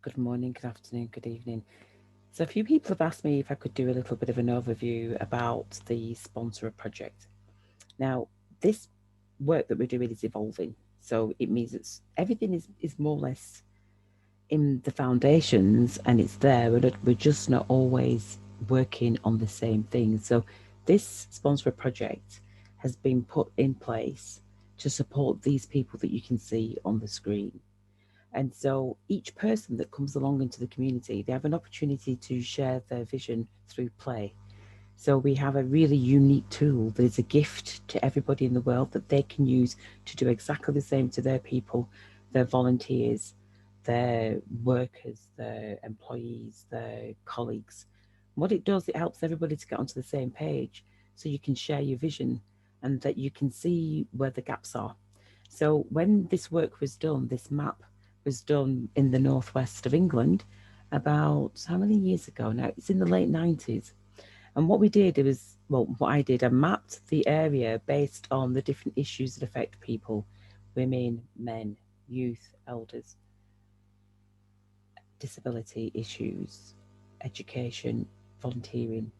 Good morning, good afternoon, good evening. So, a few people have asked me if I could do a little bit of an overview about the sponsor project. Now, this work that we're doing is evolving. So, it means everything is more or less in the foundations and it's there. We're just not always working on the same thing. So, this sponsor project has been put in place to support these people that you can see on the screen. And so each person that comes along into the community, they have an opportunity to share their vision through play. So we have a really unique tool that is a gift to everybody in the world that they can use to do exactly the same to their people, their volunteers, their workers, their employees, their colleagues. What it does, it helps everybody to get onto the same page so you can share your vision and that you can see where the gaps are. So when this work was done, this map was done in the northwest of England about how many years ago now? It's in the late 90s. And what we did, it was, well, what I did, I mapped the area based on the different issues that affect people: women, men, youth, elders, disability issues, education, volunteering,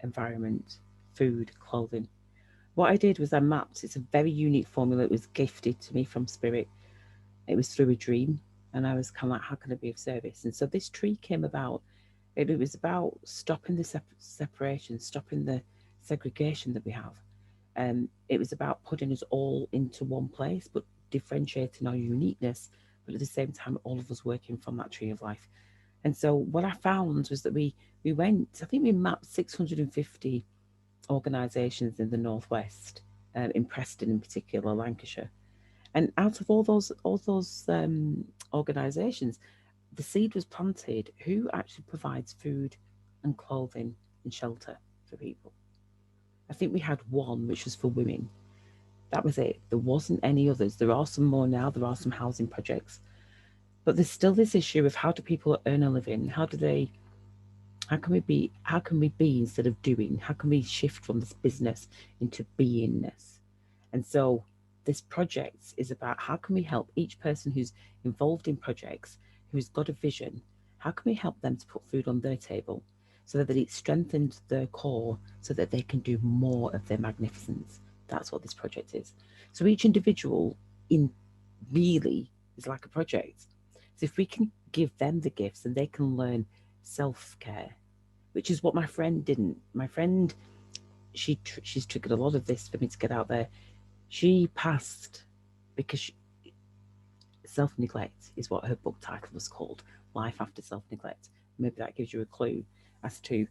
environment, food, clothing. What I did was I mapped, it's a very unique formula. It was gifted to me from Spirit. It was through a dream. And I was kind of like, how can I be of service? And so this tree came about. It was about stopping the separation, stopping the segregation that we have. It was about putting us all into one place, but differentiating our uniqueness, but at the same time, all of us working from that tree of life. And so what I found was that we went, I think we mapped 650 organisations in the northwest, in Preston in particular, Lancashire. And out of all those organisations, the seed was planted. Who actually provides food and clothing and shelter for people? I think we had one, which was for women. That was it. There wasn't any others. There are some more now. There are some housing projects, but there's still this issue of how do people earn a living? How do they? How can we be? How can we be instead of doing? How can we shift from this business into beingness? And so this project is about how can we help each person who's involved in projects, who's got a vision, how can we help them to put food on their table so that it strengthens their core so that they can do more of their magnificence. That's what this project is. So each individual in really is like a project. So if we can give them the gifts and they can learn self-care, which is what my friend didn't. My friend, she's triggered a lot of this for me to get out there. She passed because self neglect is what her book title was called, Life After Self Neglect. Maybe that gives you a clue as to,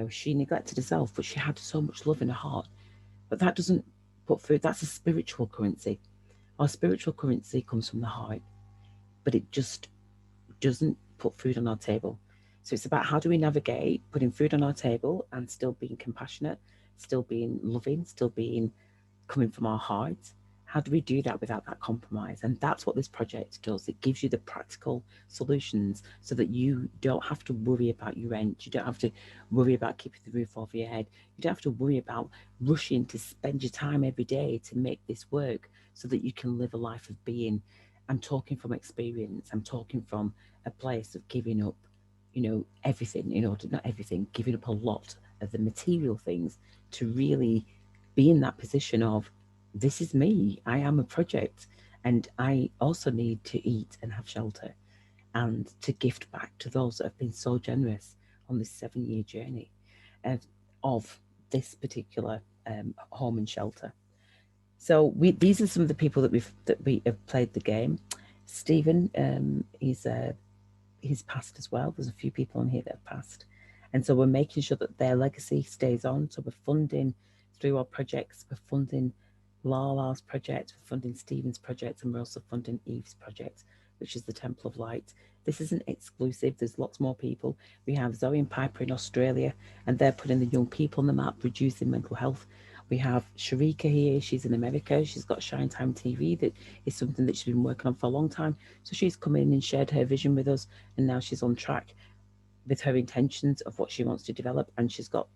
she neglected herself, but she had so much love in her heart. But that doesn't put food, that's a spiritual currency. Our spiritual currency comes from the heart, but it just doesn't put food on our table. So it's about how do we navigate putting food on our table and still being compassionate, still being loving, still being coming from our hearts. How do we do that without that compromise? And that's what this project does. It gives you the practical solutions so that you don't have to worry about your rent. You don't have to worry about keeping the roof over your head. You don't have to worry about rushing to spend your time every day to make this work so that you can live a life of being. I'm talking from experience. I'm talking from a place of giving up, everything in order, not everything, giving up a lot of the material things to really be in that position of this is me. I am a project and I also need to eat and have shelter and to gift back to those that have been so generous on this 7-year journey of this particular home and shelter. So these are some of the people that we have played the game. Stephen, he's passed as well. There's a few people on here that have passed, and so we're making sure that their legacy stays on. So we're funding through our projects. We're funding Lala's project. We're funding Stephen's project, and we're also funding Eve's project, which is the Temple of Light. This isn't exclusive. There's lots more people. We have Zoe and Piper in Australia, and they're putting the young people on the map, reducing mental health. We have Sharika here. She's in America. She's got Shine Time TV. That is something that she's been working on for a long time. So she's come in and shared her vision with us, and now she's on track with her intentions of what she wants to develop, and she's got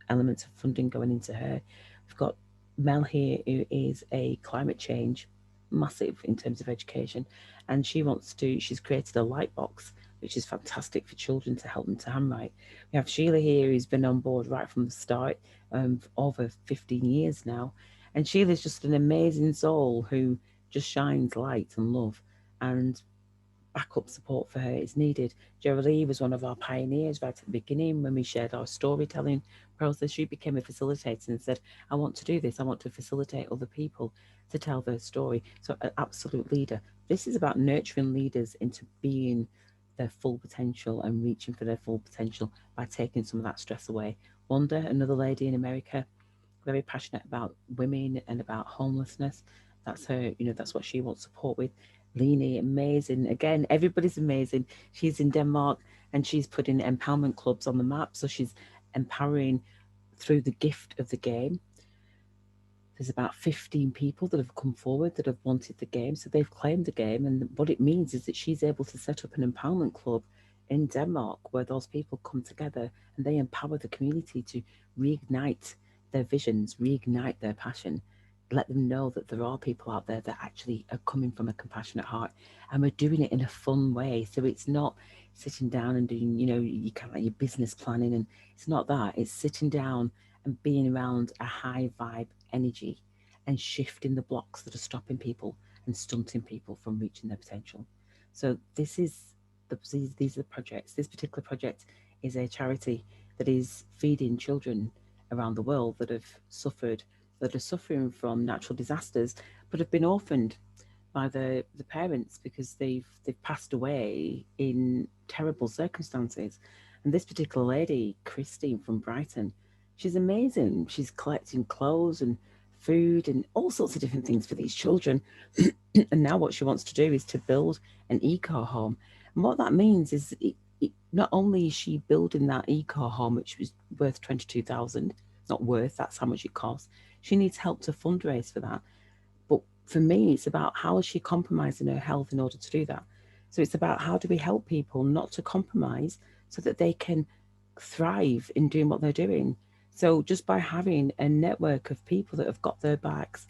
elements of funding going into her. We've got Mel here, who is a climate change massive in terms of education, and she's created a light box which is fantastic for children to help them to handwrite. We have Sheila here, who's been on board right from the start, for over 15 years now. And Sheila's just an amazing soul who just shines light and love. And backup support for her is needed. Geraldine was one of our pioneers right at the beginning when we shared our storytelling process. She became a facilitator and said, I want to do this. I want to facilitate other people to tell their story. So, an absolute leader. This is about nurturing leaders into being their full potential and reaching for their full potential by taking some of that stress away. Wanda, another lady in America, very passionate about women and about homelessness. That's her, that's what she wants support with. Leanie, amazing. Again, everybody's amazing. She's in Denmark and she's putting empowerment clubs on the map. So she's empowering through the gift of the game. There's about 15 people that have come forward that have wanted the game. So they've claimed the game. And what it means is that she's able to set up an empowerment club in Denmark where those people come together and they empower the community to reignite their visions, reignite their passion, let them know that there are people out there that actually are coming from a compassionate heart. And we're doing it in a fun way. So it's not sitting down and doing, you kind of like your business planning. And it's not that. It's sitting down and being around a high vibe energy and shifting the blocks that are stopping people and stunting people from reaching their potential. So these are the projects. This particular project is a charity that is feeding children around the world that are suffering from natural disasters, but have been orphaned by the parents because they've passed away in terrible circumstances. And this particular lady, Christine from Brighton, she's amazing. She's collecting clothes and food and all sorts of different things for these children. And now what she wants to do is to build an eco home. And what that means is not only is she building that eco home, which was worth 22,000, not worth, that's how much it costs. She needs help to fundraise for that. But for me, it's about how is she compromising her health in order to do that. So it's about how do we help people not to compromise so that they can thrive in doing what they're doing. So just by having a network of people that have got their backs,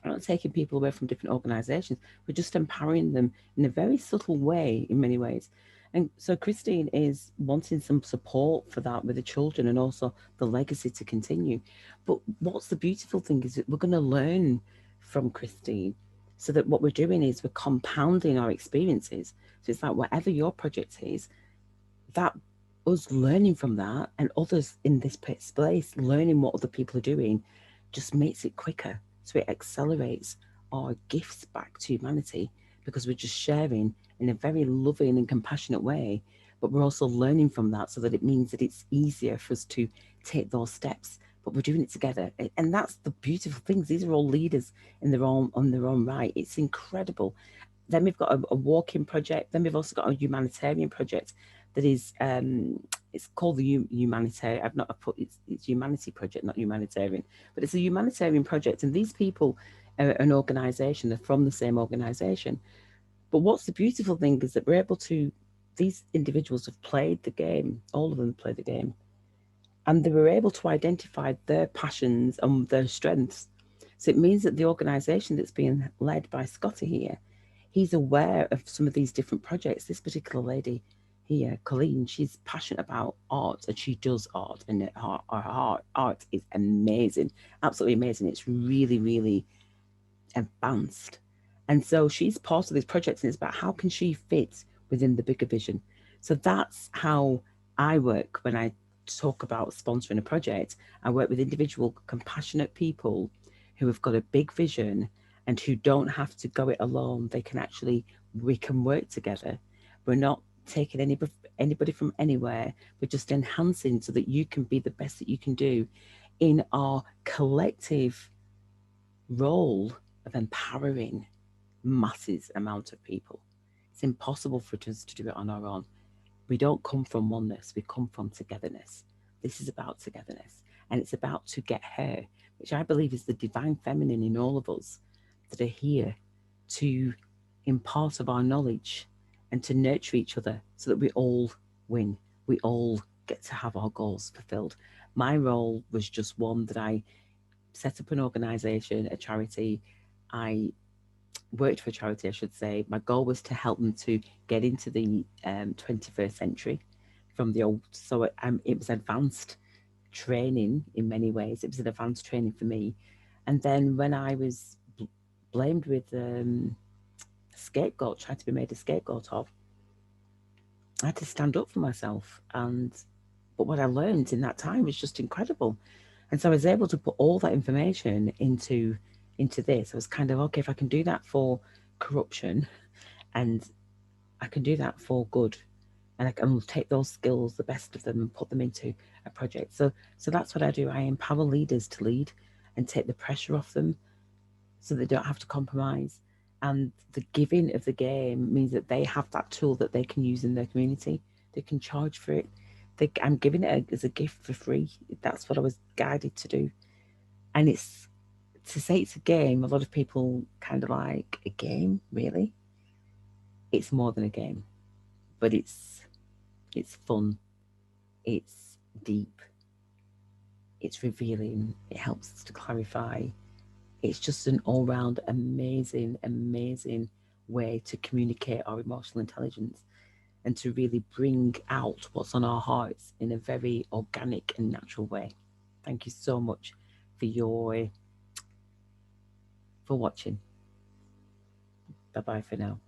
we're not taking people away from different organizations, we're just empowering them in a very subtle way in many ways. And so Christine is wanting some support for that with the children and also the legacy to continue. But what's the beautiful thing is that we're going to learn from Christine so that what we're doing is we're compounding our experiences. So it's like whatever your project is, that us learning from that and others in this place learning what other people are doing just makes it quicker. So it accelerates our gifts back to humanity because we're just sharing in a very loving and compassionate way. But we're also learning from that so that it means that it's easier for us to take those steps. But we're doing it together. And that's the beautiful things. These are all leaders in their own on their own right. It's incredible. Then we've got a walking project. Then we've also got a humanitarian project that is it's called the humanitarian. I've not put it's humanity project, not humanitarian, but it's a humanitarian project. And these people are an organisation. They're from the same organisation. But what's the beautiful thing is that we're able to. These individuals have played the game. All of them play the game, and they were able to identify their passions and their strengths. So it means that the organisation that's being led by Scotty here, he's aware of some of these different projects. This particular lady here, Colleen, she's passionate about art and she does art, and her art is amazing, absolutely amazing. It's really, really advanced. And so she's part of this project and it's about how can she fit within the bigger vision. So that's how I work when I talk about sponsoring a project. I work with individual compassionate people who have got a big vision and who don't have to go it alone. They can actually, we can work together. We're not taking anybody from anywhere. We're just enhancing so that you can be the best that you can do in our collective role of empowering masses amount of people. It's impossible for us to do it on our own. We don't come from oneness, we come from togetherness. This is about togetherness. And it's about to get her, which I believe is the divine feminine in all of us that are here to impart of our knowledge and to nurture each other so that we all win. We all get to have our goals fulfilled. My role was just one that I set up an organization, a charity. I worked for charity, I should say. My goal was to help them to get into the 21st century from the old. So it was advanced training in many ways. It was an advanced training for me. And then when I was blamed with scapegoat, tried to be made a scapegoat of, I had to stand up for myself. But what I learned in that time was just incredible. And so I was able to put all that information into this. I was kind of, okay, if I can do that for corruption, and I can do that for good, and I can take those skills, the best of them, and put them into a project. So that's what I do. I empower leaders to lead and take the pressure off them so they don't have to compromise. And the giving of the game means that they have that tool that they can use in their community. They can charge for it. I'm giving it as a gift for free. That's what I was guided to do. And it's to say it's a game. A lot of people kind of like a game, really. It's more than a game, but it's fun. It's deep. It's revealing. It helps us to clarify. It's just an all round amazing, amazing way to communicate our emotional intelligence and to really bring out what's on our hearts in a very organic and natural way. Thank you so much for your for watching. Bye bye for now.